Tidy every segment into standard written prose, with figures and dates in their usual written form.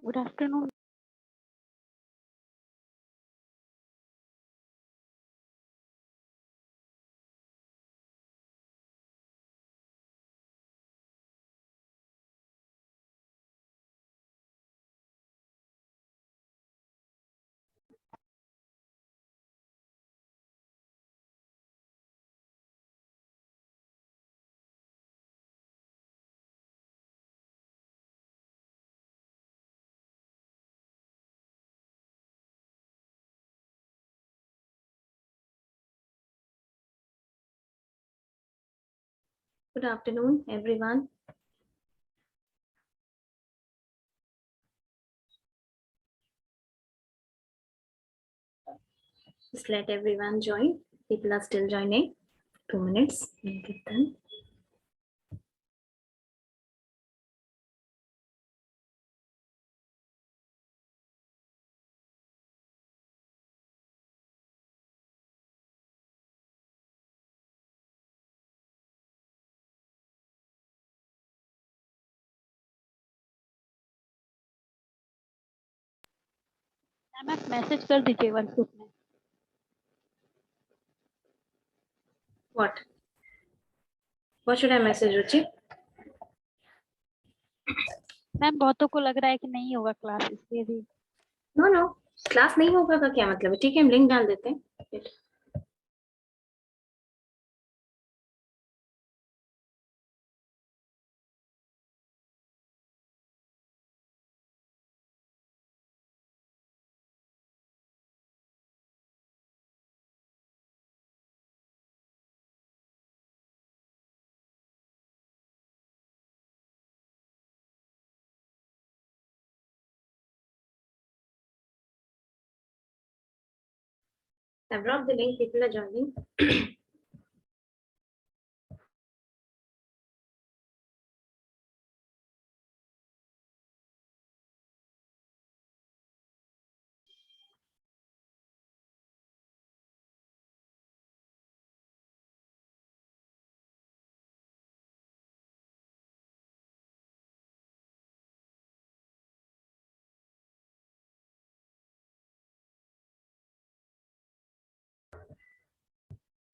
Good afternoon. Good afternoon, everyone. Just let everyone join. People are still joining. 2 minutes. We'll get them. Ma'am आप message कर दीजिए one group में। What? What should I message, Ruchi? Ma'am बहुतों को लग रहा है कि नहीं होगा क्लास, इसलिए भी। No, no. क्लास नहीं होगा का क्या मतलब है? ठीक है, हम लिंक डाल देते हैं. I've dropped the link. People are joining.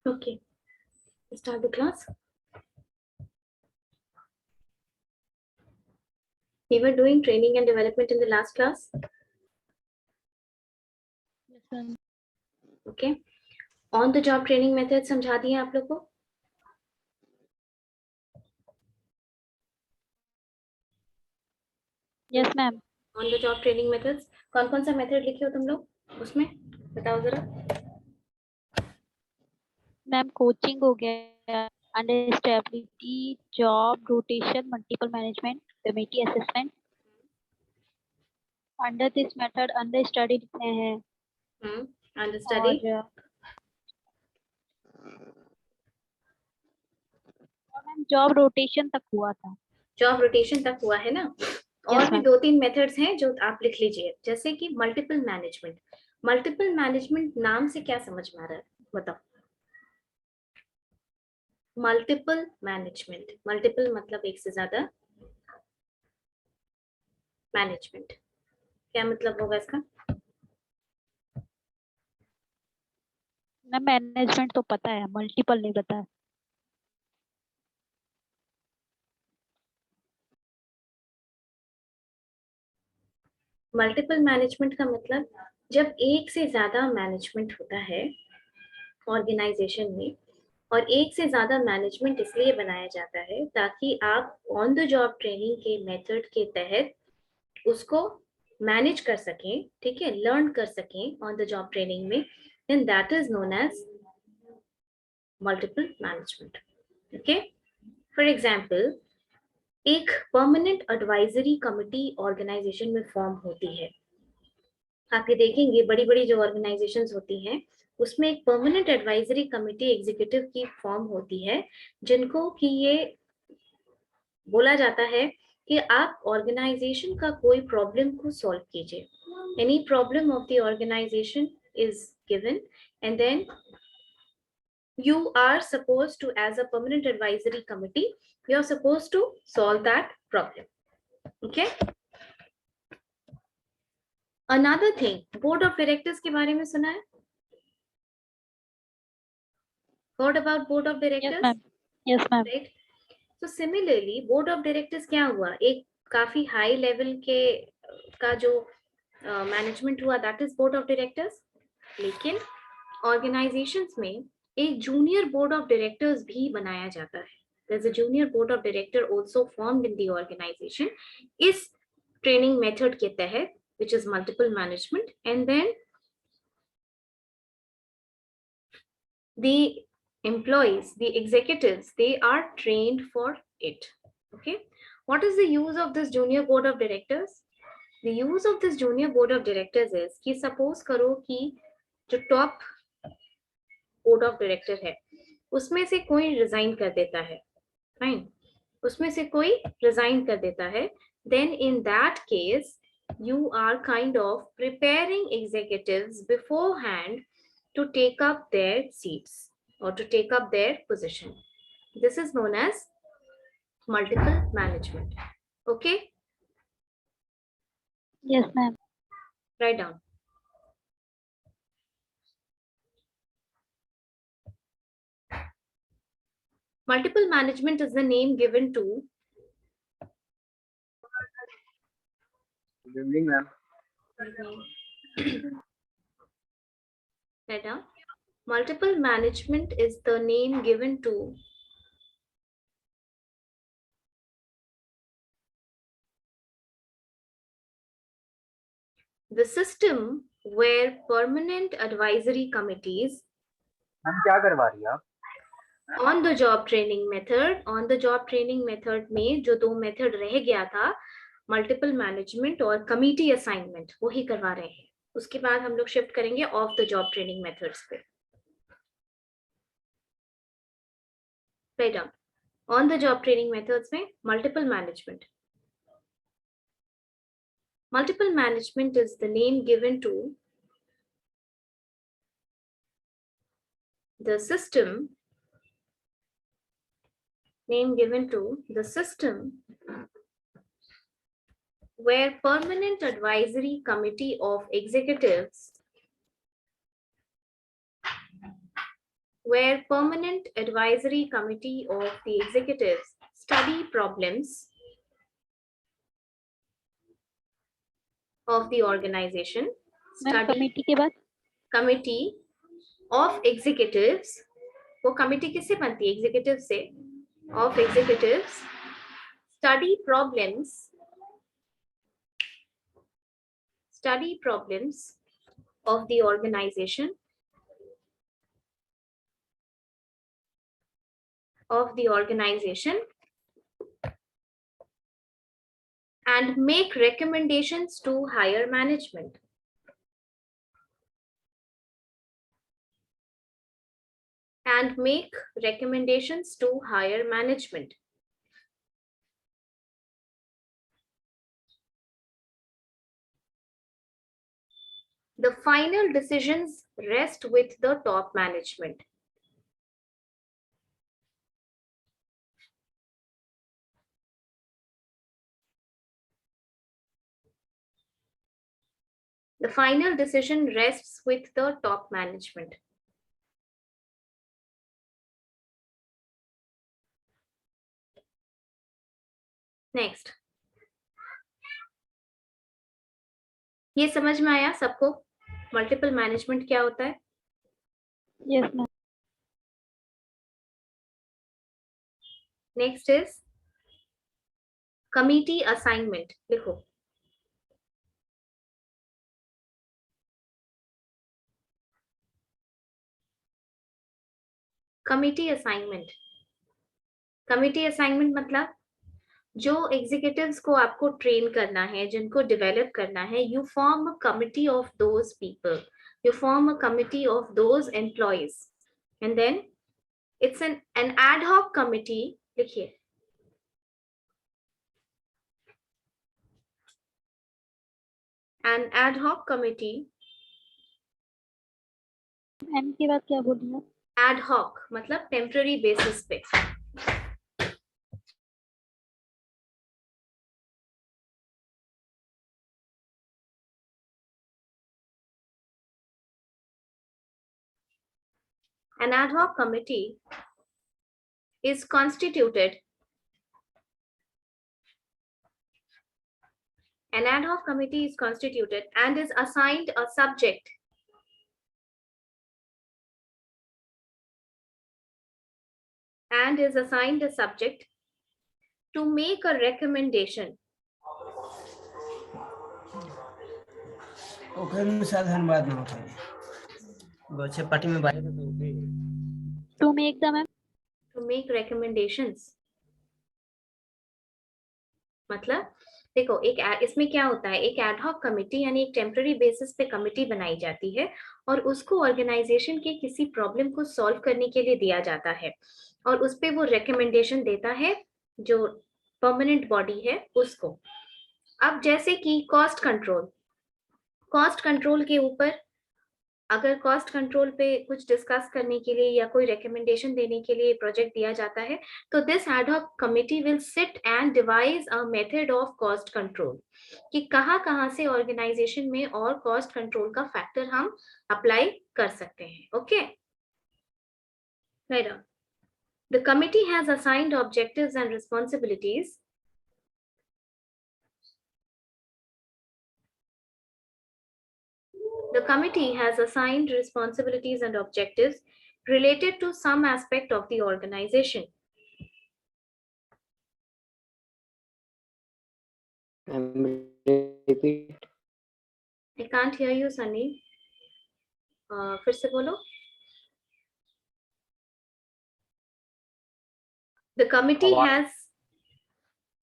Okay. Start the class. We were doing training and development in the last class. Yes, ma'am. Okay. On the job training methods समझा दिए आप लोग को? Yes, ma'am. On the job training methods. कौन-कौन सा method लिखे हो तुम लोग? उसमें बताओ जरा. मैम कोचिंग हो गया, under stability, job rotation, multiple management, committee assessment. Under this method under study लिखे हैं। Under study. और मैम जॉब रोटेशन तक हुआ था। जॉब रोटेशन तक हुआ है ना. और भी ma'am. 2-3 मेथड्स हैं जो आप लिख लीजिए, जैसे कि मल्टीपल मैनेजमेंट. मल्टीपल मैनेजमेंट नाम से क्या समझ में आ रहा है बताओ. मल्टीपल मैनेजमेंट, मल्टीपल मतलब एक से ज्यादा, मैनेजमेंट क्या मतलब होगा इसका? मैम मैनेजमेंट तो पता है, मल्टीपल नहीं पता है। मल्टीपल मैनेजमेंट का मतलब जब एक से ज्यादा मैनेजमेंट होता है ऑर्गेनाइजेशन में, और एक से ज्यादा मैनेजमेंट इसलिए बनाया जाता है ताकि आप ऑन द जॉब ट्रेनिंग के मेथड के तहत उसको मैनेज कर सकें, ठीक है, लर्न कर सकें ऑन द जॉब ट्रेनिंग में, then that is known as multiple management. Okay. For example, एक परमानेंट एडवाइजरी कमिटी ऑर्गेनाइजेशन में फॉर्म होती है. आप ये देखेंगे बड़ी बड़ी जो ऑर्गेनाइजेशंस होती हैं उसमें एक परमानेंट एडवाइजरी कमिटी एग्जीक्यूटिव की फॉर्म होती है, जिनको कि ये बोला जाता है कि आप ऑर्गेनाइजेशन का कोई प्रॉब्लम को सॉल्व कीजिए. Any problem of the organisation is given and then you are supposed to, as a permanent advisory committee, you are supposed to solve that problem. Okay. Another thing, board of directors के बारे में सुना है? Heard about board of Yes, directors? ma'am. Yes, ma'am. Right. So similarly, board of directors क्या हुआ, एक काफी high level के का जो मैनेजमेंट हुआ, that is board of directors. लेकिन ऑर्गेनाइजेशंस में एक जूनियर बोर्ड ऑफ डायरेक्टर्स भी बनाया जाता है. There's a junior board of director also formed in the organization. इस ट्रेनिंग मेथड के तहत, which is multiple management, and then the employees, the executives, they are trained for it. Okay, what is the use of this junior board of directors? The use of this junior board of directors is कि suppose करो कि जो top board of director है उसमें से कोई resign कर देता है, fine, उसमें से कोई resign कर देता है, then in that case you are kind of preparing executives beforehand to take up their seats or to take up their position. This is known as multiple management. Okay, Yes, ma'am. write down. Multiple management is the name given to. Good evening, ma'am. Write down. Multiple management is the name given to the system where permanent advisory committees ma'am क्या करवा रही है आप? on the job training method में जो दो method रह गया था, मल्टीपल मैनेजमेंट और कमिटी असाइनमेंट, वही करवा रहे हैं. उसके बाद हम लोग शिफ्ट करेंगे off the job training methods पे. Right down. On the job training methods में multiple management. Multiple management is the name given to the system, where permanent advisory committee of executives study problems of the organization. Ma'am committee के बाद Committee of executives, वो committee किससे बनती है? Executive से. Of executives study problems of the organization and make recommendations to higher management. The final decisions rest with the top management. The final decision rests with the top management. Next. ये समझ में आया सबको multiple management क्या होता है? Yes ma'am. Next is committee assignment. लिखो. Committee assignment मतलब जो एग्जीक्यूटिव्स को आपको ट्रेन करना है, जिनको डेवलप करना है, you form a committee of those people, you form a committee of those employees, and then it's an ad hoc committee. लिखिए. An ad hoc committee. M के बाद क्या बोली आप? एड हॉक मतलब टेम्पररी बेसिस पे. An ad hoc committee is constituted. An ad hoc committee is constituted and is assigned a subject. And is assigned a subject to make a recommendation. Okay में साधारण बात ना होता है बच्चे party में बात To make the ma'am. To make recommendations. मतलब देखो इसमें क्या होता है, एक एडहॉक कमिटी यानी एक टेम्पररी बेसिस पे कमिटी बनाई जाती है और उसको ऑर्गेनाइजेशन के किसी प्रॉब्लम को सॉल्व करने के लिए दिया जाता है और उस पे वो रिकमेंडेशन देता है जो परमानेंट बॉडी है उसको। अब जैसे कि कॉस्ट कंट्रोल के ऊपर अगर कॉस्ट कंट्रोल पे कुछ डिस्कस करने के लिए या कोई रिकमेंडेशन देने के लिए प्रोजेक्ट दिया जाता है तो this ad hoc committee will sit and devise a method of cost control कि कहाँ से ऑर्गेनाइजेशन में और कॉस्ट कंट्रोल का फैक्टर हम अप्लाई कर सकते हैं। Okay right. The committee has assigned objectives and responsibilities The committee has assigned responsibilities and objectives related to some aspect of the organization. Repeat. I can't hear you, Sunny. फिर से बोलो. The committee has.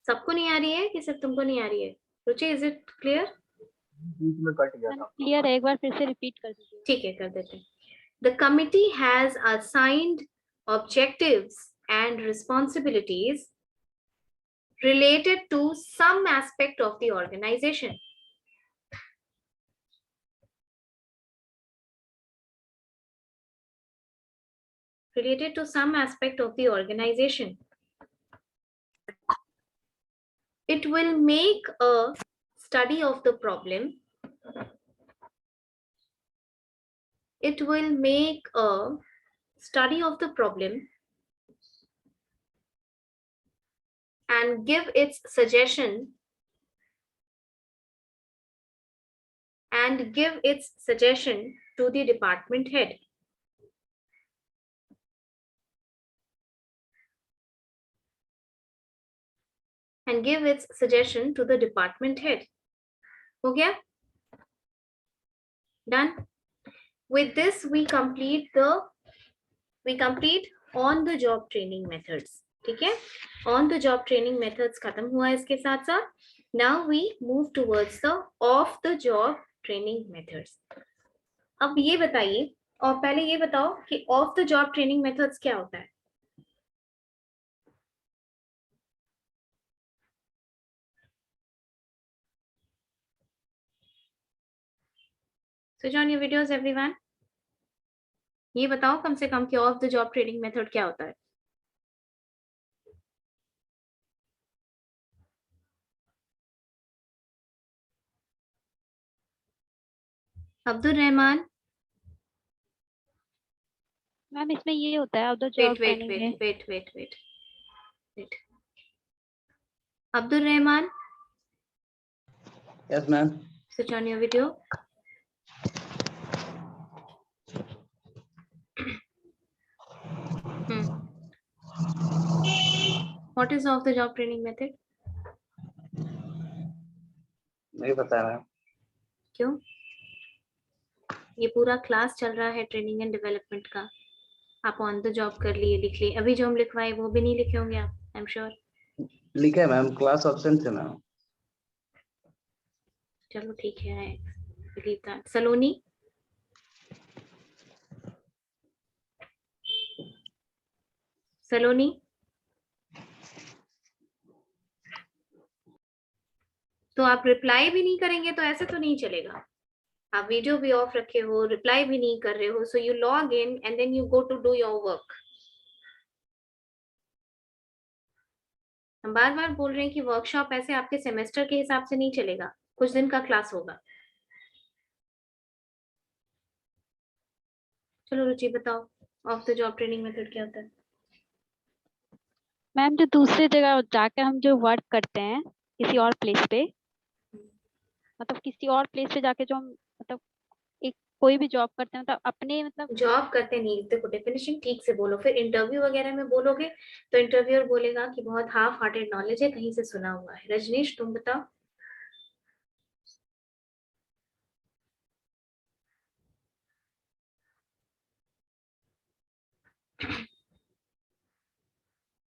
सबको नहीं आ रही है कि सिर्फ तुमको नहीं आ रही है? रुचि, is it clear? बीच में कट गया था। क्लियर है, एक बार फिर से रिपीट कर दीजिए। ठीक है, कर देते हैं। The committee has assigned objectives and responsibilities related to some aspect of the organization. Related to some aspect of the organization. It will make a study of the problem. It will make a study of the problem and give its suggestion to the department head. And give its suggestion to the department head. हो गया? Done. With this, we complete on the job training methods. ठीक है? On the job training methods खत्म हुआ इसके साथ साथ. Now we move towards the off the job training methods. अब ये बताइए और पहले ये बताओ कि off the job training methods क्या होता है? Switch on your videos, everyone. ये बताओ कम से कम कि of the job training method क्या होता है? अब्दुल रहमान। मैम इसमें ये होता है ऑफ द जॉब ट्रेनिंग में। Wait. Abdul Rahman. Yes, ma'am. Switch on your video. What is off the job training method? नहीं पता है। क्यों? ये पूरा क्लास चल रहा है ट्रेनिंग एंड डेवलपमेंट का, आप ऑन द जॉब कर लिए, लिख लिए। अभी जो हम लिखवाए वो भी नहीं लिखे होंगे आप, आई एम श्योर। लिखा है मैम, क्लास ऑप्शन थे मैम। चलो ठीक है, बिलीव दैट। सलोनी। सलोनी तो आप रिप्लाई भी नहीं करेंगे तो ऐसे तो नहीं चलेगा। आप वीडियो भी ऑफ रखे हो, रिप्लाई भी नहीं कर रहे हो, so you log in and then you go to do your work. हम बार बार बोल रहे हैं कि वर्कशॉप ऐसे आपके सेमेस्टर के हिसाब से नहीं चलेगा, कुछ दिन का क्लास होगा। चलो रुचि बताओ of the job training method क्या होता है? मैम जो दूसरे जगह जाकर हम जो वर्क करते हैं किसी और प्लेस पे, मतलब किसी और प्लेस पे जाके जो हम मतलब एक कोई भी जॉब करते हैं, मतलब अपने मतलब जॉब करते नहीं, देखो डेफिनेशन ठीक से बोलो, फिर इंटरव्यू वगैरह में बोलोगे तो इंटरव्यूअर बोलेगा कि बहुत हाफ हार्टेड नॉलेज है, कहीं से सुना हुआ है। रजनीश तुम बताओ।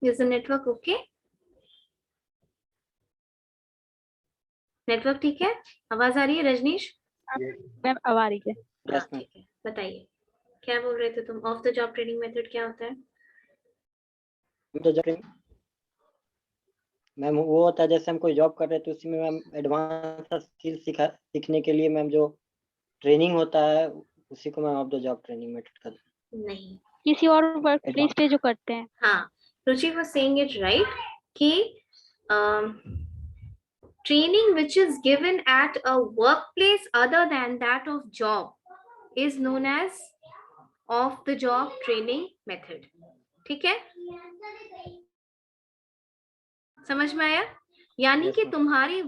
Is the network okay? Network ठीक है? आवाज आ रही है रजनीश? मैम अब आ रही है। हाँ ठीक है, बताइए क्या बोल रहे थे तुम? Of the job training method क्या होता है? तो जब मैम वो होता है जैसे हम कोई जॉब कर रहे हैं तो उसी में मैम एडवांस स्किल सीखने के लिए मैम जो ट्रेनिंग होता है उसी को ma'am of the job training method कहते हैं। नहीं, किसी और वर्क प्लेस पे जो करते हैं। हाँ, रुचि was saying it right कि training which is given at a workplace other than that of job is known as off the job training method. ठीक है, समझ में आया? यानी Yes, कि ma'am. तुम्हारी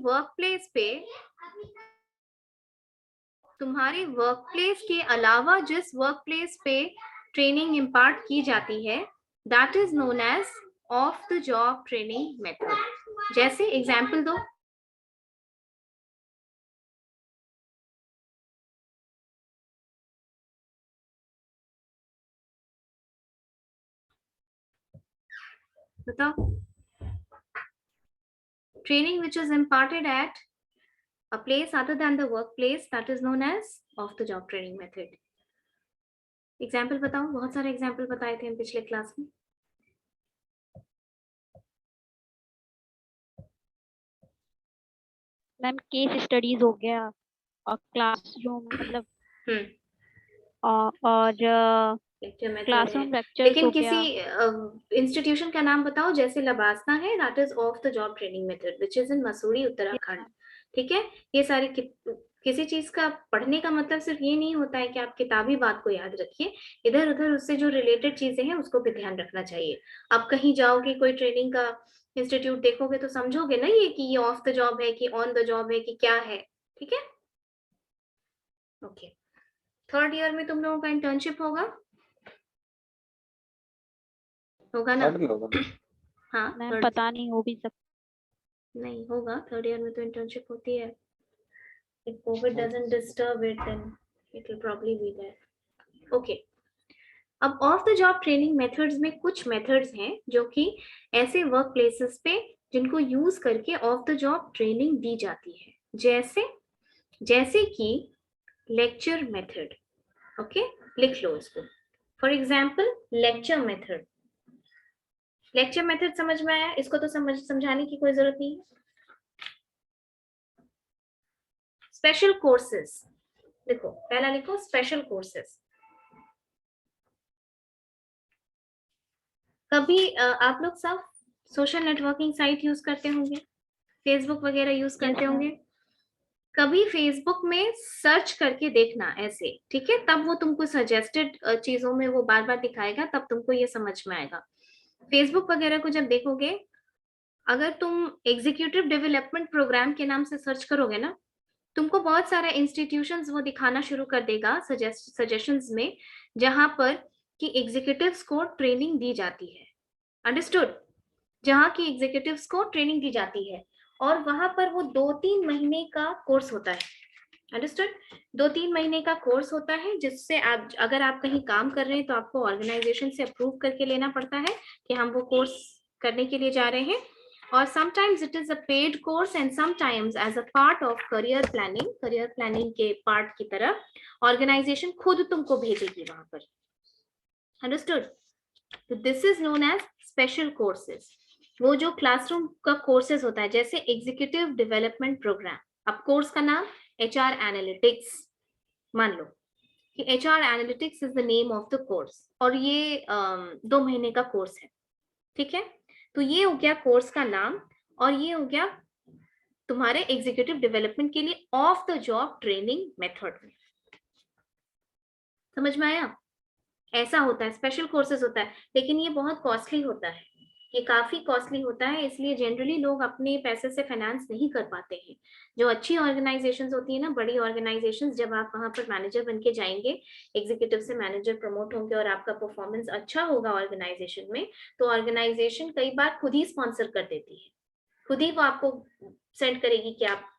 वर्क प्लेस के अलावा जिस वर्क प्लेस पे ट्रेनिंग इम्पार्ट की जाती है that is known as off the job training method. जैसे एग्जाम्पल दो। बताओ। Training which is imparted at a place other than the workplace that is known as off the job training method। Example बताओ, बहुत सारे example बताए थे हम पिछले क्लास में। मैम केस स्टडीज हो गया और क्लासरूम मतलब और क्लासरूम लेक्चर्स लेकिन हो किसी गया। इंस्टीट्यूशन का नाम बताओ, जैसे लबासना है that is of the job training method which is in Mussoorie Uttarakhand. ठीक है, ये सारी किसी चीज का पढ़ने का मतलब सिर्फ ये नहीं होता है कि आप किताबी बात को याद रखिए, इधर उधर उससे जो रिलेटेड चीजें हैं उसको भी ध्यान रखना चाहिए। आप कहीं जाओगे कोई ट्रेनिंग का इंस्टीट्यूट देखोगे तो समझोगे ना ये कि ये ऑफ द जॉब है कि ऑन द जॉब है कि क्या है। ठीक है, ओके। थर्ड ईयर में तुम लोगों का इंटर्नशिप होगा ना? थर्ड में होगा। हाँ, मैम पता नहीं हो भी सकता। नहीं होगा, थर्ड ईयर में तो इंटर्नशिप होती है। if covid doesn't disturb it then it will probably be there। okay, अब of the job training methods में कुछ मेथड्स हैं जो कि ऐसे वर्क प्लेसेस पे जिनको यूज करके ऑफ द जॉब ट्रेनिंग दी जाती है, जैसे कि लेक्चर मेथड। ओके, लिख लो इसको। For example lecture method. Lecture method समझ में आया? इसको तो समझाने की कोई जरूरत नहीं है। स्पेशल कोर्सेस, देखो पहला लिखो स्पेशल कोर्सेस। कभी आप लोग सब सोशल नेटवर्किंग साइट यूज करते होंगे, फेसबुक वगैरह यूज करते होंगे। कभी फेसबुक में सर्च करके देखना ऐसे, ठीक है, तब वो तुमको सजेस्टेड चीजों में वो बार बार दिखाएगा, तब तुमको ये समझ में आएगा। फेसबुक वगैरह को जब देखोगे, अगर तुम एग्जीक्यूटिव डेवलपमेंट प्रोग्राम के नाम से सर्च करोगे ना, तुमको बहुत सारे इंस्टीट्यूशंस वो दिखाना शुरू कर देगा सजेशंस में, जहां पर कि एग्जीक्यूटिव्स को ट्रेनिंग दी जाती है। अंडरस्टूड? जहां की एग्जीक्यूटिव्स को ट्रेनिंग दी जाती है और वहां पर वो 2-3 महीने का कोर्स होता है। अंडरस्टूड? 2-3 महीने का कोर्स होता है, जिससे आप अगर आप कहीं काम कर रहे हैं तो आपको ऑर्गेनाइजेशन से अप्रूव करके लेना पड़ता है कि हम वो कोर्स करने के लिए जा रहे हैं। और sometimes it is a paid course and sometimes as a part of career planning के पार्ट की तरह ऑर्गेनाइजेशन खुद तुमको भेजेगी वहां पर। अंडरस्टूड? तो this is known as special courses. वो जो क्लासरूम का कोर्सेज होता है, जैसे एग्जीक्यूटिव डेवलपमेंट प्रोग्राम, अब कोर्स का नाम HR एनालिटिक्स, मान लो कि HR analytics is the name of the course, और ये 2 महीने का कोर्स है। ठीक है, तो ये हो गया कोर्स का नाम, और ये हो गया तुम्हारे एग्जीक्यूटिव डेवलपमेंट के लिए of the job training method. समझ में आया? ऐसा होता है, स्पेशल कोर्सेज होता है, लेकिन ये बहुत कॉस्टली होता है, ये काफी कॉस्टली होता है, इसलिए जनरली लोग अपने पैसे से फाइनेंस नहीं कर पाते हैं। जो अच्छी ऑर्गेनाइजेशंस होती है ना, बड़ी ऑर्गेनाइजेशंस, जब आप वहां पर मैनेजर बन के जाएंगे, एग्जीक्यूटिव से मैनेजर प्रमोट होंगे और आपका परफॉर्मेंस अच्छा होगा ऑर्गेनाइजेशन में, तो ऑर्गेनाइजेशन कई बार खुद ही स्पॉन्सर कर देती है, खुद ही वो आपको सेंड करेगी कि आप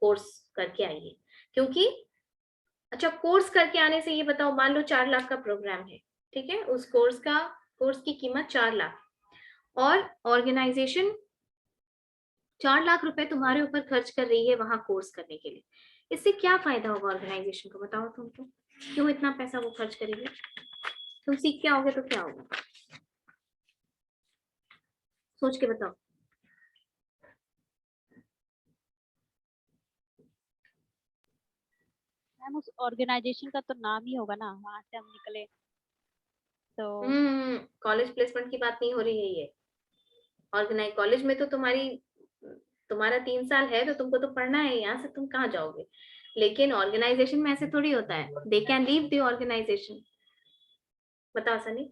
कोर्स करके आइए। क्योंकि अच्छा, कोर्स करके आने से, ये बताओ, मान लो 4 लाख का प्रोग्राम है, ठीक है, उस कोर्स की कीमत 4 लाख, और ऑर्गेनाइजेशन 4 लाख रुपए तुम्हारे ऊपर खर्च कर रही है वहां कोर्स करने के लिए। इससे क्या फायदा होगा ऑर्गेनाइजेशन को, बताओ तुमको, क्यों इतना पैसा वो खर्च करेगी? तुम सीख के आओगे तो क्या होगा, सोच के बताओ। मैम उस ऑर्गेनाइजेशन का तो नाम ही होगा ना, वहां से हम निकले तो। कॉलेज प्लेसमेंट की बात नहीं हो रही है ये। ऑर्गेनाइज कॉलेज में तो तुम्हारा 3 साल है, तो तुमको तो पढ़ना है, यहाँ से तुम कहाँ जाओगे? लेकिन ऑर्गेनाइजेशन में ऐसे थोड़ी होता है, they can leave the organisation. बताओ सनी।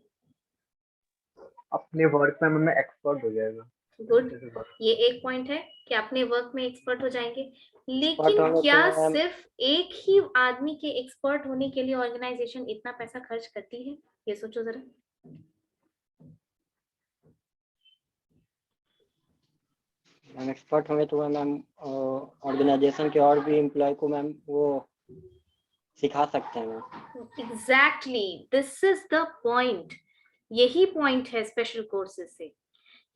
अपने वर्क में मैं एक्सपर्ट हो जाएगा। गुड, ये एक पॉइंट है कि अपने वर्क में एक्सपर्ट हो जाएंगे, लेकिन होंगे क्या तो मैम सिर्फ एक ही आदमी के एक्सपर्ट होने के लिए ऑर्गेनाइजेशन इतना पैसा खर्च करती है? ये सोचो जरा। मैम एक्सपर्ट होंगे तो मैम ऑर्गेनाइजेशन के और भी एम्प्लॉय को मैम वो सिखा सकते हैं ma'am. Exactly, this is the point, यही पॉइंट है स्पेशल कोर्सेज से।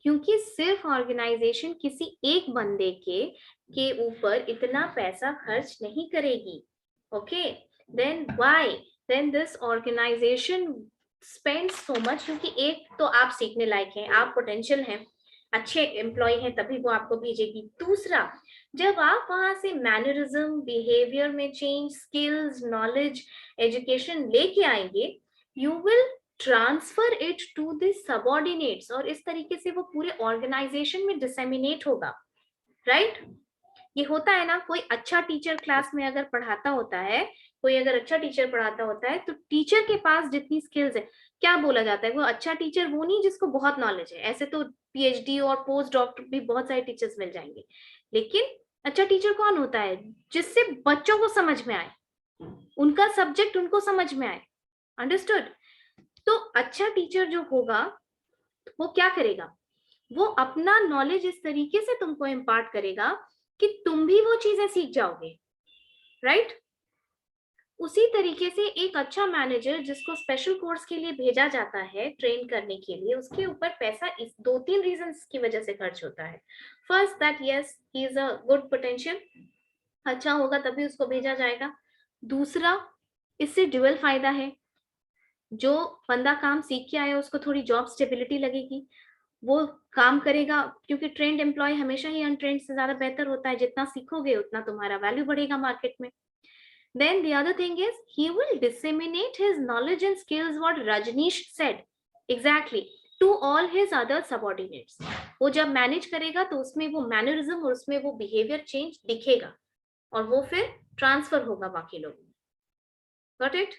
क्योंकि सिर्फ ऑर्गेनाइजेशन किसी एक बंदे के ऊपर इतना पैसा खर्च नहीं करेगी, okay, then why, then this organisation spend so much, क्योंकि एक तो आप सीखने लायक हैं, आप पोटेंशियल हैं, अच्छे एम्प्लॉय हैं, तभी वो आपको भेजेगी। दूसरा, जब आप वहां से मैनरिज्म, बिहेवियर में चेंज, स्किल्स, नॉलेज, एजुकेशन लेके आएंगे, you will transfer it to the subordinates, और इस तरीके से वो पूरे ऑर्गेनाइजेशन में डिसेमिनेट होगा, राइट? ये होता है ना, कोई अच्छा टीचर क्लास में अगर पढ़ाता होता है, कोई अगर अच्छा टीचर पढ़ाता होता है, तो टीचर के पास जितनी स्किल्स है, क्या बोला जाता है, वो अच्छा टीचर वो नहीं जिसको बहुत नॉलेज है, ऐसे तो पीएचडी और पोस्ट डॉक्टर भी बहुत सारे टीचर्स मिल जाएंगे, लेकिन अच्छा टीचर कौन होता है? जिससे बच्चों को समझ में आए, उनका सब्जेक्ट उनको समझ में आए, अंडरस्टूड? तो अच्छा टीचर जो होगा वो क्या करेगा, वो अपना नॉलेज इस तरीके से तुमको इम्पार्ट करेगा कि तुम भी वो चीजें सीख जाओगे, राइट? उसी तरीके से एक अच्छा मैनेजर जिसको स्पेशल कोर्स के लिए भेजा जाता है ट्रेन करने के लिए, उसके ऊपर पैसा इस 2-3 रीजंस की वजह से खर्च होता है। First, that yes he is a good potential, अच्छा होगा तभी उसको भेजा जाएगा। दूसरा, इससे ड्यूअल फायदा है, जो बंदा काम सीख के आया उसको थोड़ी जॉब स्टेबिलिटी लगेगी, वो काम करेगा, क्योंकि ट्रेंड एम्प्लॉय हमेशा ही अनट्रेंड से ज्यादा बेहतर होता है, जितना सीखोगे उतना तुम्हारा वैल्यू बढ़ेगा मार्केट में। Then the other thing is he will disseminate his knowledge and skills, what Rajneesh said exactly, to all his other subordinates. वो जब मैनेज करेगा तो उसमें वो मैनरिज्म और उसमें वो बिहेवियर चेंज दिखेगा, और वो फिर ट्रांसफर होगा बाकी लोगों में। Got it?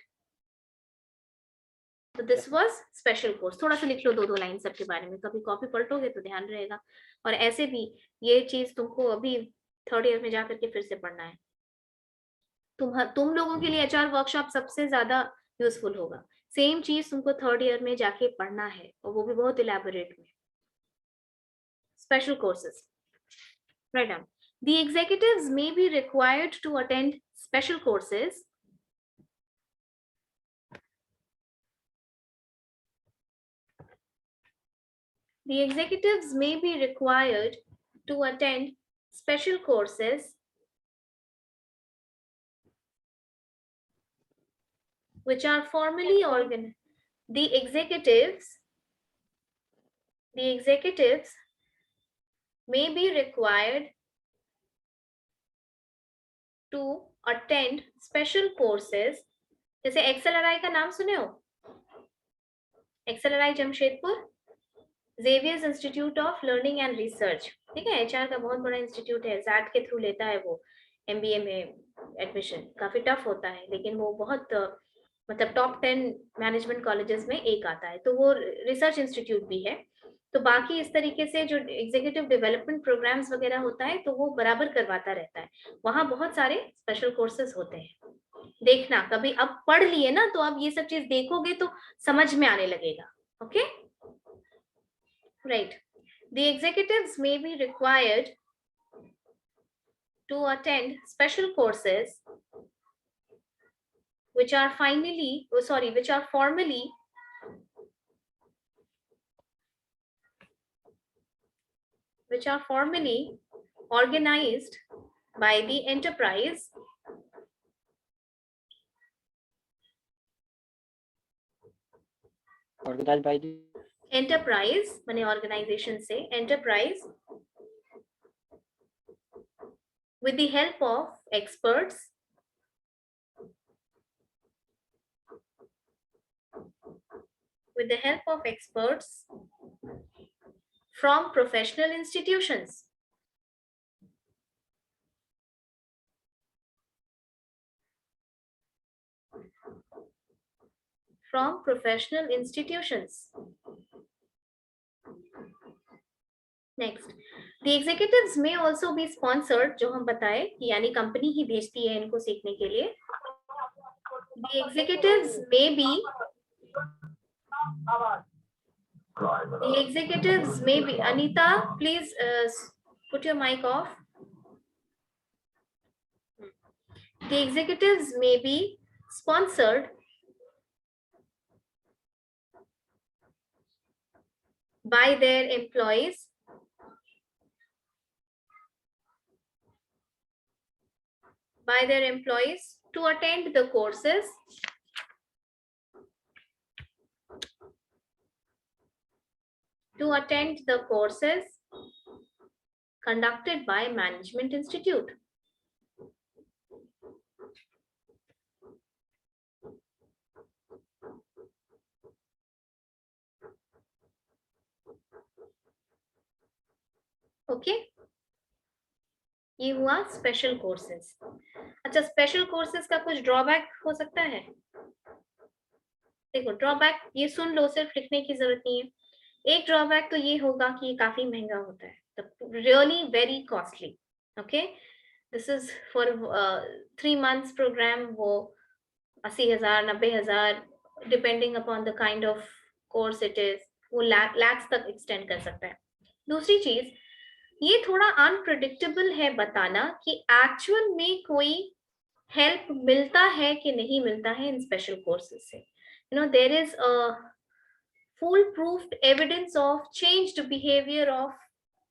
तो दिस वाज स्पेशल कोर्स। थोड़ा सा लिख लो 2-2 लाइन सबके बारे में, कभी कॉपी पलटोगे तो ध्यान रहेगा, और ऐसे भी ये चीज तुमको अभी 3rd ईयर में जाकर के फिर से पढ़ना है। तुम लोगों के लिए एचआर वर्कशॉप सबसे ज्यादा यूजफुल होगा। सेम चीज तुमको 3rd ईयर में जाके पढ़ना है, और वो भी बहुत इलेबोरेट में। Special courses, write down. The executives may be required to attend special courses The executives may be required to attend special courses which are formally organized. The executives may be required to attend special courses. जैसे XLRI का नाम सुने हो? XLRI Jamshedpur, Xavier's Institute of Learning and Research, ठीक है, HR का बहुत बड़ा इंस्टीट्यूट है, ZAT के थ्रू लेता है वो MBA में एडमिशन, काफी टफ होता है, लेकिन वो बहुत मतलब टॉप 10 मैनेजमेंट कॉलेजेस में एक आता है, तो वो रिसर्च इंस्टीट्यूट भी है। तो बाकी इस तरीके से जो एग्जीक्यूटिव डेवलपमेंट प्रोग्राम्स वगैरह होता है तो वो बराबर करवाता रहता है। वहां बहुत सारे स्पेशल कोर्सेज होते हैं। देखना कभी, अब पढ़ लिए ना तो अब ये सब चीज देखोगे तो समझ में आने लगेगा। Okay, right. The executives may be required to attend special courses which are formally organized by the enterprise माने ऑर्गेनाइजेशन से enterprise with the help of experts from professional institutions. Next, the executives may also be sponsored, जो हम बताए कि यानी company ही भेजती है इनको सीखने के लिए। The executives may be Anita, please put your mic off. The executives may be sponsored by their employees to attend the courses conducted by Management Institute. Okay, ये हुआ स्पेशल कोर्सेज। अच्छा, स्पेशल कोर्सेज का कुछ drawback हो सकता है? देखो, drawback ये सुन लो, सिर्फ लिखने की जरूरत नहीं है। एक ड्रॉबैक तो ये होगा कि ये काफी महंगा होता है, तो really very costly. Okay, this is for 3 months programme, वो 80,000 90,000 depending upon the kind of course it is, वो लैक्स तक एक्सटेंड कर सकता है। दूसरी चीज, ये थोड़ा अनप्रेडिक्टेबल है बताना कि एक्चुअल में कोई हेल्प मिलता है कि नहीं मिलता है इन स्पेशल कोर्सेज से। You know, there is a foolproof evidence of changed behavior of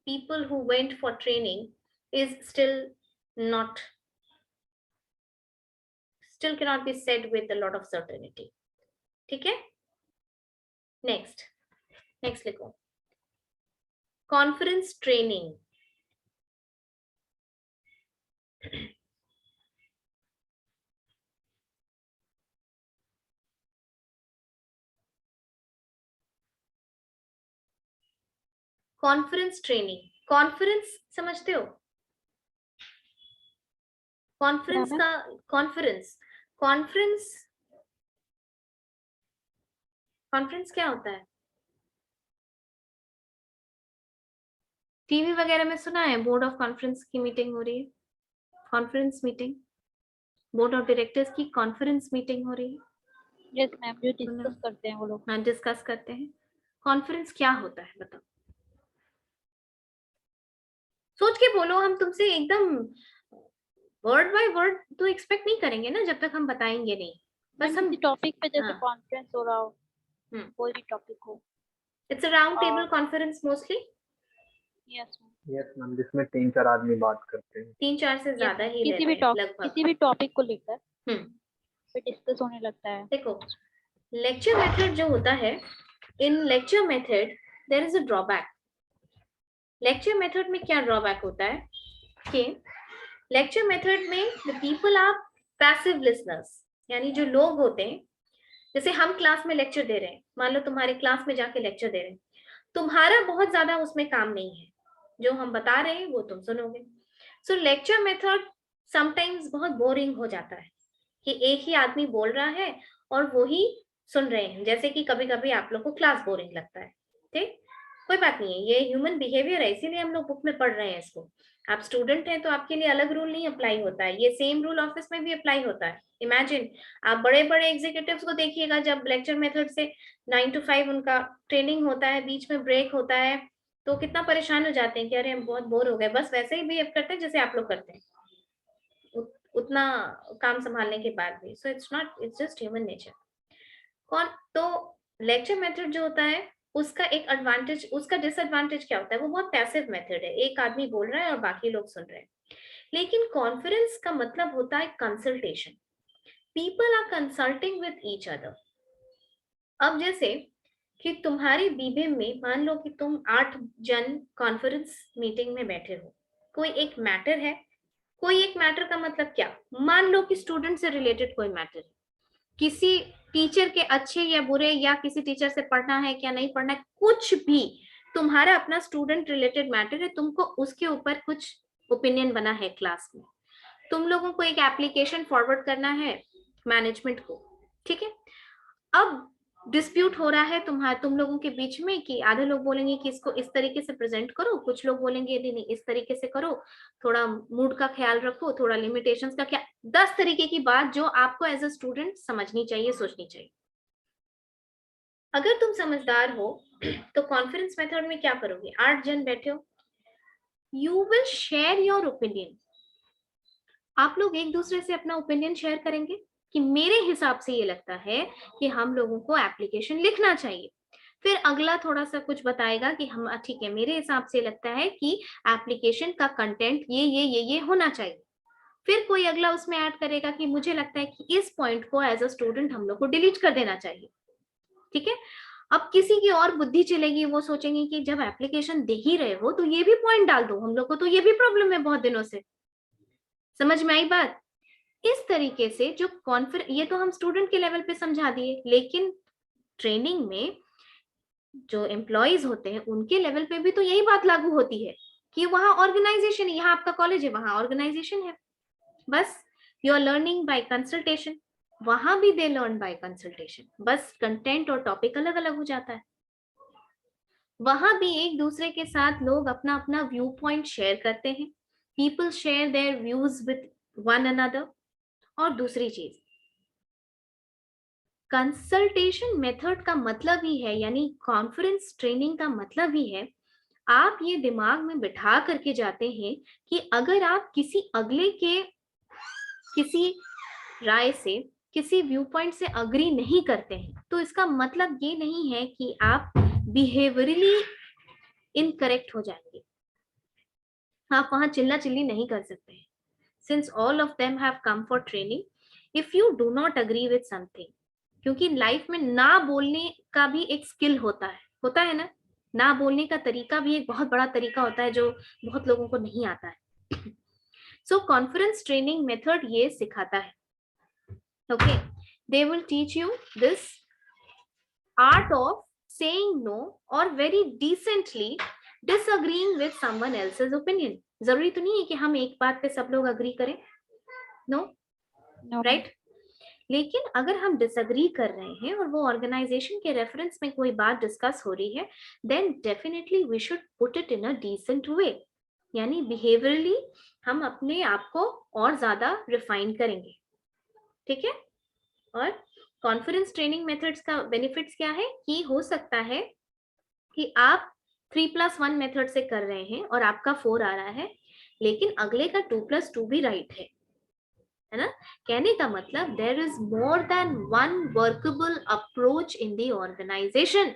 people who went for training is still cannot be said with a lot of certainty. ठीक है, next लिखो, conference training। Conference training, conference समझते हो? Conference का conference क्या होता है? TV वगैरह में सुना है, बोर्ड ऑफ कॉन्फ्रेंस की मीटिंग हो रही है, conference meeting, board of directors की कॉन्फ्रेंस मीटिंग हो रही है। यस मैम, जो डिस्कस करते हैं वो लोग। हाँ, डिस्कस करते हैं। कॉन्फ्रेंस क्या होता है बताओ? सोच के बोलो, हम तुमसे एकदम वर्ड बाय वर्ड तो एक्सपेक्ट नहीं करेंगे ना जब तक हम बताएंगे नहीं। बस हम टॉपिक पे जैसे कॉन्फ्रेंस हो रहा हो, कोई भी टॉपिक हो। It's a round table conference mostly. Yes ma'am, जिसमें 3-4 आदमी बात करते हैं। 3-4 से ज्यादा ही किसी भी टॉपिक को लेकर फिर डिस्कस होने लगता है। देखो, लेक्चर मेथड जो होता है, in lecture method there is a drawback. Lecture method में क्या ड्रॉबैक होता है कि लेक्चर मेथड में the people are passive listeners, यानी जो लोग होते हैं, जैसे हम क्लास में लेक्चर दे रहे हैं, मान लो तुम्हारे क्लास में जाके लेक्चर दे रहे हैं, तुम्हारा बहुत ज्यादा उसमें काम नहीं है, जो हम बता रहे हैं वो तुम सुनोगे। सो लेक्चर मेथड समटाइम्स बहुत बोरिंग हो जाता है कि एक ही आदमी बोल रहा है और वो ही सुन रहे हैं। जैसे कि कभी कभी आप लोग को क्लास बोरिंग लगता है, ठीक, कोई बात नहीं है, ये ह्यूमन बिहेवियर है, इसीलिए हम लोग बुक में पढ़ रहे हैं इसको। आप स्टूडेंट हैं तो आपके लिए अलग रूल नहीं अप्लाई होता है, ये सेम रूल ऑफिस में भी अप्लाई होता है। इमेजिन आप बड़े बड़े एग्जीक्यूटिव्स को देखिएगा, जब लेक्चर मेथड से 9 to 5 उनका ट्रेनिंग होता है, बीच में ब्रेक होता है, तो कितना परेशान हो जाते हैं कि अरे हम बहुत बोर हो गए। बस वैसे ही बिहेव करते हैं जैसे आप लोग करते हैं, उतना काम संभालने के बाद भी। So it's not, it's just human nature. कौन तो लेक्चर मेथड जो होता है उसका एक एडवांटेज, उसका डिसएडवांटेज क्या होता है, वो बहुत पैसिव मेथड है, एक आदमी बोल रहा है और बाकी लोग सुन रहे हैं। लेकिन कॉन्फ्रेंस का मतलब होता है consultation, people are consulting with each other. अब जैसे कि तुम्हारे बीबे में मान लो कि तुम 8 जन कॉन्फ्रेंस मीटिंग में बैठे हो, कोई एक मैटर है, कोई एक मैटर का मतलब क्या, मान लो कि स्टूडेंट से रिलेटेड कोई मैटर है, किसी टीचर के अच्छे या बुरे, या किसी टीचर से पढ़ना है क्या नहीं पढ़ना है, कुछ भी तुम्हारा अपना स्टूडेंट रिलेटेड मैटर है, तुमको उसके ऊपर कुछ ओपिनियन बना है क्लास में, तुम लोगों को एक एप्लीकेशन फॉरवर्ड करना है मैनेजमेंट को, ठीक है। अब डिस्प्यूट हो रहा है तुम लोगों के बीच में कि आधे लोग बोलेंगे कि इसको इस तरीके से प्रेजेंट करो, कुछ लोग बोलेंगे नहीं नहीं इस तरीके से करो, थोड़ा मूड का ख्याल रखो, थोड़ा लिमिटेशंस का क्या, 10 तरीके की बात जो आपको एज अ स्टूडेंट समझनी चाहिए, सोचनी चाहिए। अगर तुम समझदार हो तो कॉन्फ्रेंस मेथड में क्या करोगे, 8 जन बैठे हो, you will share your opinion. आप लोग एक दूसरे से अपना ओपिनियन शेयर करेंगे कि मेरे हिसाब से ये लगता है कि हम लोगों को एप्लीकेशन लिखना चाहिए, फिर अगला थोड़ा सा कुछ बताएगा कि हम ठीक है मेरे हिसाब से लगता है कि एप्लीकेशन का कंटेंट ये होना चाहिए, फिर कोई अगला उसमें ऐड करेगा कि मुझे लगता है कि इस पॉइंट को एज अ स्टूडेंट हम लोग को डिलीट कर देना चाहिए, ठीक है। अब किसी की और बुद्धि चलेगी, वो सोचेंगे कि जब एप्लीकेशन दे ही रहे हो तो ये भी पॉइंट डाल दो, हम लोग को तो ये भी प्रॉब्लम है बहुत दिनों से। समझ में आई बात? इस तरीके से जो ये तो हम स्टूडेंट के लेवल पे समझा दिए, लेकिन ट्रेनिंग में जो एम्प्लॉइज होते हैं उनके लेवल पे भी तो यही बात लागू होती है कि वहां ऑर्गेनाइजेशन, यहाँ आपका कॉलेज है वहां ऑर्गेनाइजेशन है, बस you are learning by consultation, वहां भी दे लर्न बाय कंसल्टेशन, बस कंटेंट और टॉपिक अलग अलग हो जाता है। वहां भी एक दूसरे के साथ लोग अपना अपना व्यू पॉइंट शेयर करते हैं, people share their views with one another. और दूसरी चीज, कंसल्टेशन मेथड का मतलब ही है, यानी कॉन्फ्रेंस ट्रेनिंग का मतलब ही है, आप ये दिमाग में बिठा करके जाते हैं कि अगर आप किसी अगले के किसी राय से, किसी व्यू पॉइंट से अग्री नहीं करते हैं, तो इसका मतलब ये नहीं है कि आप बिहेवियरली इनकरेक्ट हो जाएंगे, आप वहां चिल्ला चिल्ली नहीं कर सकते हैं। Since all of them have come for training, if you do not agree with something, क्योंकि लाइफ में ना बोलने का भी एक स्किल होता है ना बोलने का तरीका भी एक बहुत बड़ा तरीका होता है जो बहुत लोगों को नहीं आता है। सो कॉन्फ्रेंस ट्रेनिंग मेथड ये सिखाता है, okay, they will teach you this art of saying no और very decently disagreeing with someone else's opinion. जरूरी तो नहीं है कि हम एक बात पे सब लोग अग्री करें, नो, राइट। लेकिन अगर हम डिसअग्री कर रहे हैं और वो ऑर्गेनाइजेशन के रेफरेंस में कोई बात डिस्कस हो रही है, then definitely we should put it in a decent way, यानी बिहेवियरली हम अपने आप को और ज्यादा रिफाइन करेंगे, ठीक है। और कॉन्फ्रेंस ट्रेनिंग मेथड्स का बेनिफिट्स क्या है कि हो सकता है कि आप 3+1 मेथड से कर रहे हैं और आपका 4 आ रहा है, लेकिन अगले का 2+2 भी राइट है ना। कहने का मतलब there is more than one workable approach in the organisation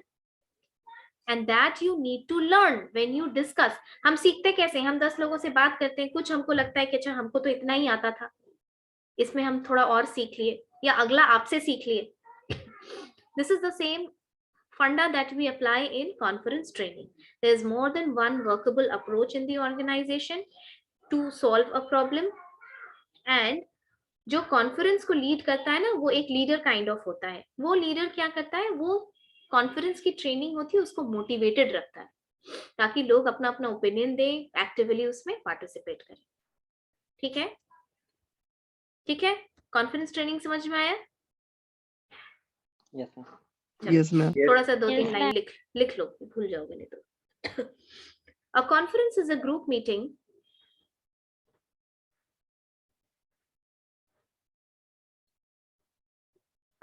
and that you need to learn when you discuss. हम सीखते कैसे, हम 10 लोगों से बात करते हैं, कुछ हमको लगता है कि अच्छा हमको तो इतना ही आता था, इसमें हम थोड़ा और सीख लिए, या अगला आपसे सीख लिए। This is the same funda that we apply in conference training. There is more than one workable approach in the organization to solve a problem, and जो कॉन्फ्रेंस को लीड करता है ना, वो एक लीडर काइंड ऑफ होता है। वो लीडर क्या करता है, वो कॉन्फ्रेंस की ट्रेनिंग होती है उसको मोटिवेटेड रखता है ताकि लोग अपना अपना ओपिनियन दे, एक्टिवली उसमें पार्टिसिपेट करें, ठीक है। ठीक है, कॉन्फ्रेंस ट्रेनिंग समझ में आया? Yes ma'am. Yes ma'am. थोड़ा सा 2-3 Yes, लाइन लिख लो, भूल जाओगे नहीं तो। A conference is a group meeting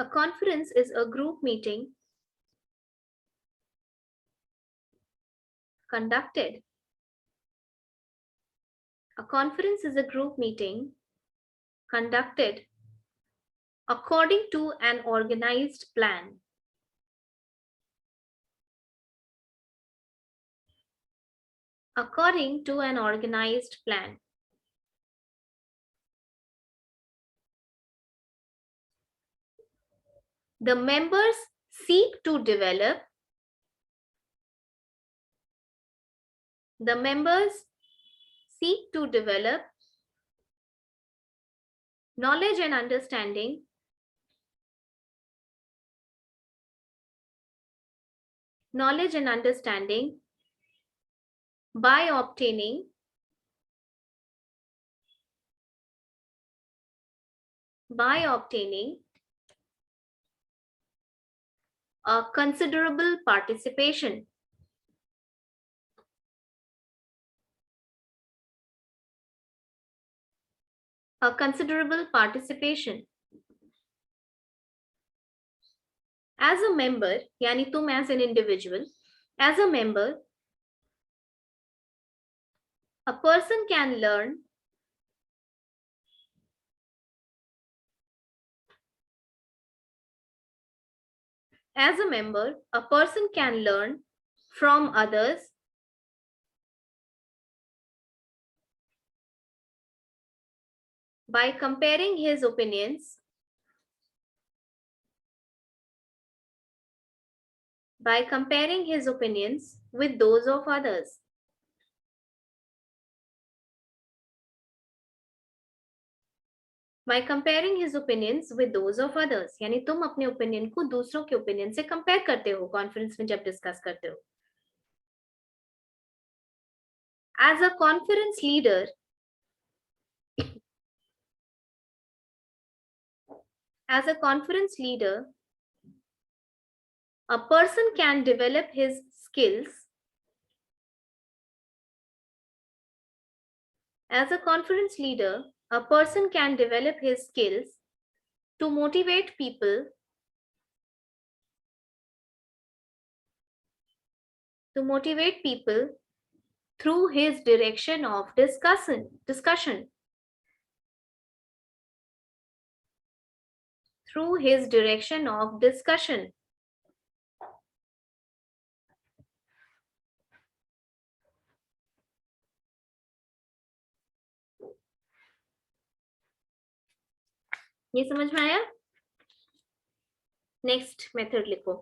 A conference is a group meeting conducted. A conference is a group meeting conducted according to an organized plan. According to an organized plan. The members seek to develop knowledge and understanding by obtaining a considerable participation. A considerable participation. As a member, यानी तुम as an individual, as a member, a person can learn from others by comparing his opinions with those of others. By comparing his opinions with those of others, यानी तुम अपने opinion को दूसरों के opinion से compare करते हो conference में जब डिस्कस करते हो. As a conference leader, a person can develop his skills. As a conference leader, a person can develop his skills to motivate people through his direction of discussion. Through his direction of discussion. ये समझ में आया? Next method लिखो,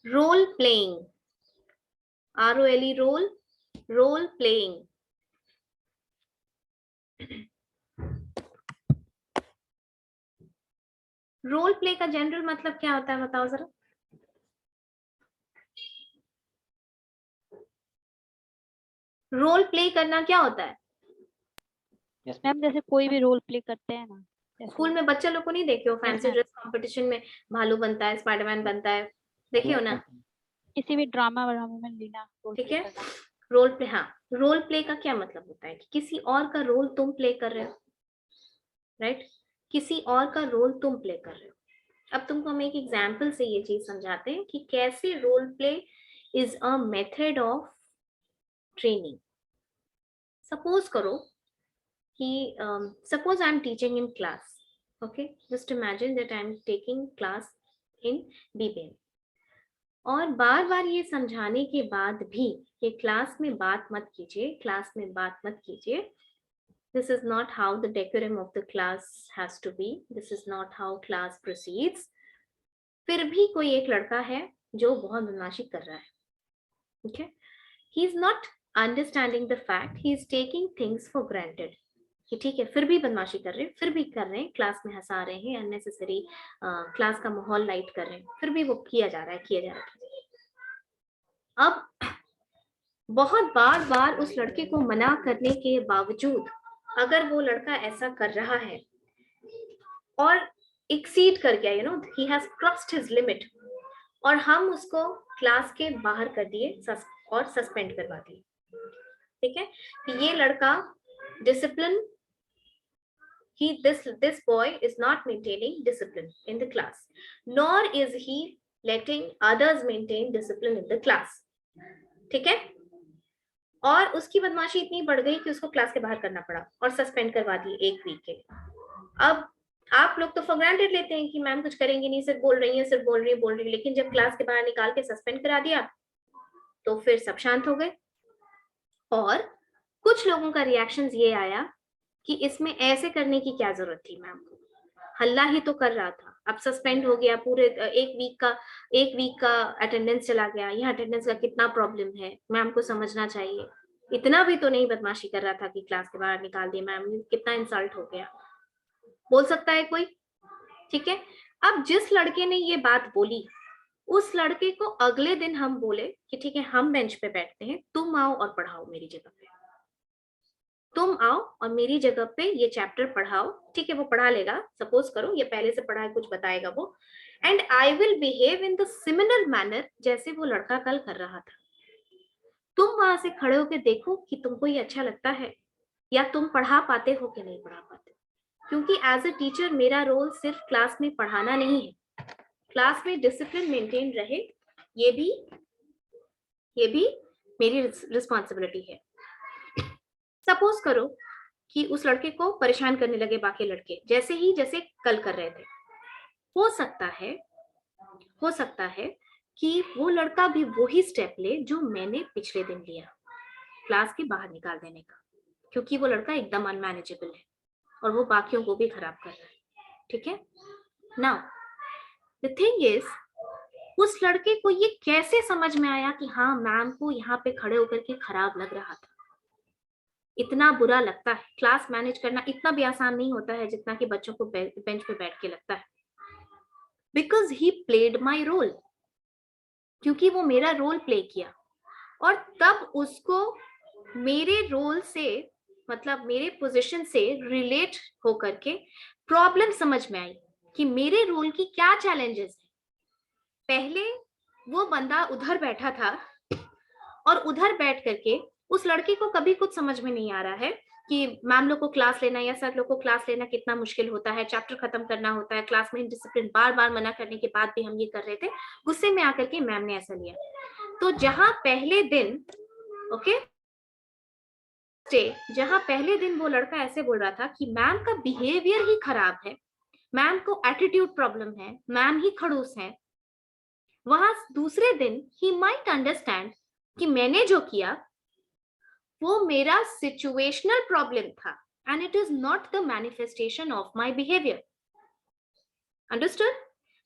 role playing. ROLE role playing. Role play का general मतलब क्या होता है बताओ जरा. रोल प्ले करना क्या होता है? मैम जैसे कोई भी रोल प्ले करते हैं ना, स्कूल में बच्चे लोग को नहीं देखे हो फैंसी ड्रेस कंपटीशन में भालू बनता है, स्पाइडरमैन बनता है, देखे हो ना? किसी भी ड्रामा में लेना. ठीक है, रोल प्ले. हाँ, रोल प्ले का क्या मतलब होता है कि किसी और का रोल तुम प्ले कर रहे हो, राइट? किसी और का रोल तुम प्ले कर रहे हो. अब तुमको हम एक एग्जाम्पल से ये चीज समझाते हैं कि कैसे role play is a method of training. Suppose करो कि suppose I am teaching in class. Okay, just imagine that I am taking class in BBM. और बार बार ये समझाने के बाद भी कि क्लास में बात मत कीजिए, this is not how the decorum of the class has to be, this is not how class proceeds. फिर भी कोई एक लड़का है जो बहुत बदमाशी कर रहा है. Okay, he is not understanding the fact, he is taking things for granted. कि ठीक है, फिर भी बदमाशी कर रहे हैं, क्लास में हंसा रहे हैं, अननेसेसरी क्लास का माहौल लाइट कर रहे हैं, फिर भी वो किया जा रहा है. अब बहुत बार उस लड़के को मना करने के बावजूद अगर वो लड़का ऐसा कर रहा है और एक्सीड कर गया, he has crossed his limit, और हम उसको क्लास के बाहर कर दिए और सस्पेंड करवा दिए। ठीक है, कि ये लड़का discipline, this boy is not maintaining discipline in the class, nor is he letting others maintain discipline in the class. ठीक है, और उसकी बदमाशी इतनी बढ़ गई कि उसको क्लास के बाहर करना पड़ा और सस्पेंड करवा दिए 1 वीक के लिए। अब आप लोग तो फॉर ग्रांटेड लेते हैं कि मैम कुछ करेंगे नहीं, सिर्फ बोल रही है, सिर्फ बोल रही है, लेकिन जब क्लास के बाहर निकाल के सस्पेंड करा दिया तो फिर सब शांत हो गए। और कुछ लोगों का रिएक्शन ये आया कि इसमें ऐसे करने की क्या जरूरत थी मैम को, हल्ला ही तो कर रहा था, अब सस्पेंड हो गया, पूरे 1 वीक का अटेंडेंस चला गया, यहाँ अटेंडेंस का कितना प्रॉब्लम है, मैम को समझना चाहिए, इतना भी तो नहीं बदमाशी कर रहा था कि क्लास के बाहर निकाल दिया, मैम कितना इंसल्ट हो गया, बोल सकता है कोई। ठीक है, अब जिस लड़के ने ये बात बोली उस लड़के को अगले दिन हम बोले कि ठीक है हम बेंच पे बैठते हैं, तुम आओ और पढ़ाओ मेरी जगह पे, तुम आओ और मेरी जगह पे ये चैप्टर पढ़ाओ। ठीक है, वो पढ़ा लेगा, सपोज करो ये पहले से पढ़ा है, कुछ बताएगा वो, and I will behave in the similar manner जैसे वो लड़का कल कर रहा था। तुम वहां से खड़े होकर देखो कि तुमको ये अच्छा लगता है या तुम पढ़ा पाते हो कि नहीं पढ़ा पाते, क्योंकि एज अ टीचर मेरा रोल सिर्फ क्लास में पढ़ाना नहीं है, क्लास में डिसिप्लिन मेंटेन रहे ये भी मेरी रिस्पॉन्सिबिलिटी है। सपोज करो कि उस लड़के को परेशान करने लगे बाकी लड़के जैसे कल कर रहे थे, हो सकता है कि वो लड़का भी वही स्टेप ले जो मैंने पिछले दिन लिया, क्लास के बाहर निकाल देने का, क्योंकि वो लड़का एकदम अनमैनेजेबल है और वो बाकियों को भी खराब कर रहा है। ठीक है, नाउ द थिंग इज उस लड़के को ये कैसे समझ में आया कि हाँ मैम को यहाँ पे खड़े होकर के खराब लग रहा था। इतना बुरा लगता है, क्लास मैनेज करना इतना भी आसान नहीं होता है जितना कि बच्चों को बेंच पे बैठ के लगता है, because he played my role, क्योंकि वो मेरा रोल प्ले किया और तब उसको मेरे रोल से मतलब मेरे पोजीशन से रिलेट होकर के प्रॉब्लम समझ में आई कि मेरे रोल की क्या चैलेंजेस है। पहले वो बंदा उधर बैठा था और उधर बैठ करके उस लड़के को कभी कुछ समझ में नहीं आ रहा है कि मैम लोग को क्लास लेना या सर लोग को क्लास लेना कितना मुश्किल होता है, चैप्टर खत्म करना होता है, क्लास में डिसिप्लिन बार बार मना करने के बाद भी हम ये कर रहे थे, गुस्से में आकर के मैम ने ऐसा लिया। तो जहां पहले दिन वो लड़का ऐसे बोल रहा था कि मैम का बिहेवियर ही खराब है, मैम को एटीट्यूड प्रॉब्लम है, मैम ही खड़ूस है, वहां दूसरे दिन ही माइट अंडरस्टैंड कि मैंने जो किया वो मेरा सिचुएशनल प्रॉब्लम था and it is not the manifestation of my behaviour. Understood?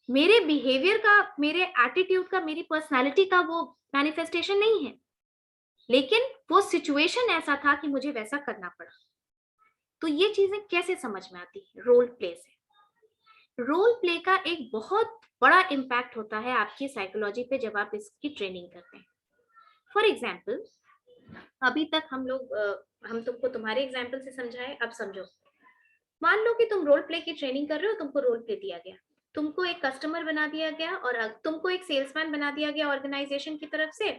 मेरे बिहेवियर का, मेरे एटीट्यूड का, मेरी पर्सनालिटी का वो मैनिफेस्टेशन नहीं है, लेकिन वो सिचुएशन ऐसा था कि मुझे वैसा करना पड़ा। तो ये चीजें कैसे समझ में आती है? रोल प्ले से। रोल प्ले का एक बहुत बड़ा इम्पैक्ट होता है आपकी साइकोलॉजी पे जब आप इसकी ट्रेनिंग करते हैं। फॉर एग्जाम्पल, अभी तक हम तुमको तुम्हारे एग्जाम्पल से समझाए, अब समझो। मान लो कि तुम रोल प्ले की ट्रेनिंग कर रहे हो, तुमको रोल प्ले दिया गया, तुमको एक कस्टमर बना दिया गया और तुमको एक सेल्समैन बना दिया गया ऑर्गेनाइजेशन की तरफ से,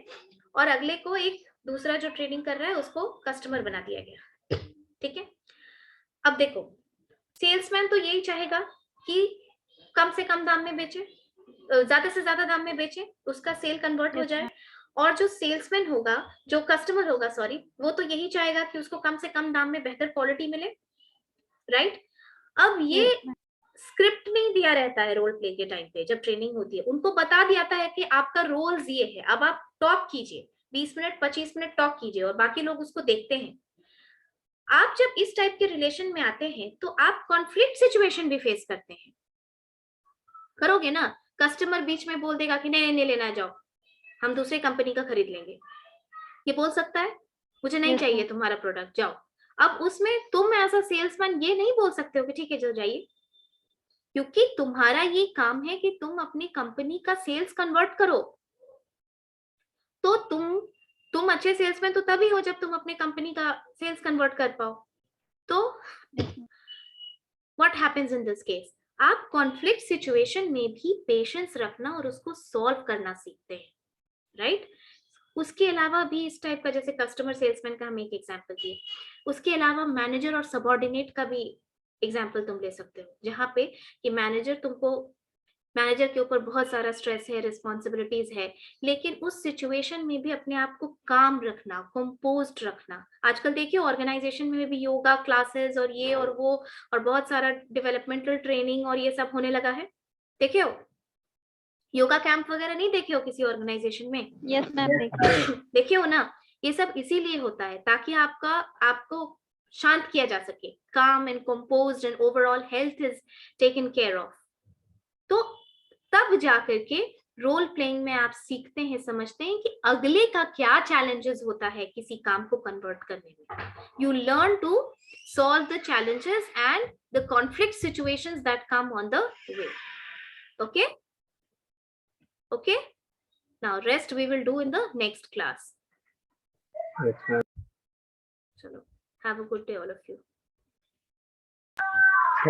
और अगले को एक दूसरा जो ट्रेनिंग कर रहा है उसको कस्टमर बना दिया गया। ठीक है, अब देखो सेल्समैन तो यही चाहेगा कि कम से कम दाम में बेचे, ज्यादा से ज्यादा दाम में बेचे, उसका सेल कन्वर्ट हो जाए, और जो सेल्समैन होगा, जो कस्टमर होगा सॉरी, वो तो यही चाहेगा कि उसको कम से कम दाम में बेहतर क्वालिटी मिले, राइट? अब ये स्क्रिप्ट नहीं दिया रहता है रोल प्ले के टाइम पे, जब ट्रेनिंग होती है उनको बता दिया जाता है कि आपका रोल्स ये है, अब आप टॉक कीजिए, 20 मिनट 25 मिनट टॉक कीजिए और बाकी लोग उसको देखते हैं। आप जब इस टाइप के रिलेशन में आते हैं तो आप कॉन्फ्लिक्ट सिचुएशन भी फेस करते हैं, करोगे ना? कस्टमर बीच में बोल देगा कि नहीं लेना, जाओ हम दूसरे कंपनी का खरीद लेंगे, ये बोल सकता है मुझे नहीं चाहिए तुम्हारा प्रोडक्ट, जाओ। अब उसमें तुम एज अ सेल्समैन ये नहीं बोल सकते हो कि ठीक है चलो जाइए, क्योंकि तुम्हारा ये काम है कि तुम अपनी कंपनी का सेल्स कन्वर्ट करो। तो तुम अच्छे सेल्समैन तो तभी हो जब तुम अपने कंपनी का सेल्स कन्वर्ट कर पाओ। तो what happens in this case? आप कॉन्फ्लिक्ट सिचुएशन में भी पेशेंस रखना और उसको सॉल्व करना सीखते हैं, राइट? उसके अलावा भी इस टाइप का, जैसे कस्टमर सेल्समैन का हम एक एग्जांपल दिए, उसके अलावा मैनेजर और सबऑर्डिनेट का भी एग्जांपल तुम ले सकते हो, जहाँ पे कि मैनेजर के ऊपर बहुत सारा स्ट्रेस है, रिस्पॉन्सिबिलिटीज है, लेकिन उस सिचुएशन में भी अपने आप को काम रखना, कंपोज्ड रखना। आजकल देखिए ऑर्गेनाइजेशन में भी योगा क्लासेस और ये और वो और बहुत सारा डेवलपमेंटल ट्रेनिंग और ये सब होने लगा है। देखे हो योगा कैंप वगैरह? नहीं देखे हो किसी ऑर्गेनाइजेशन में? यस मैम, देखिए। देखे हो ना? ये सब इसीलिए होता है ताकि आपको शांत किया जा सके, काम and composed and overall health is taken care of. तो तब जाकर के रोल प्लेइंग में आप सीखते हैं, समझते हैं कि अगले का क्या चैलेंजेस होता है किसी काम को कन्वर्ट करने में। You learn to solve the challenges and the conflict situations that come on the way. Okay okay, now rest we will do in the next class. Yes, ma'am. Chalo, have a good day all of you.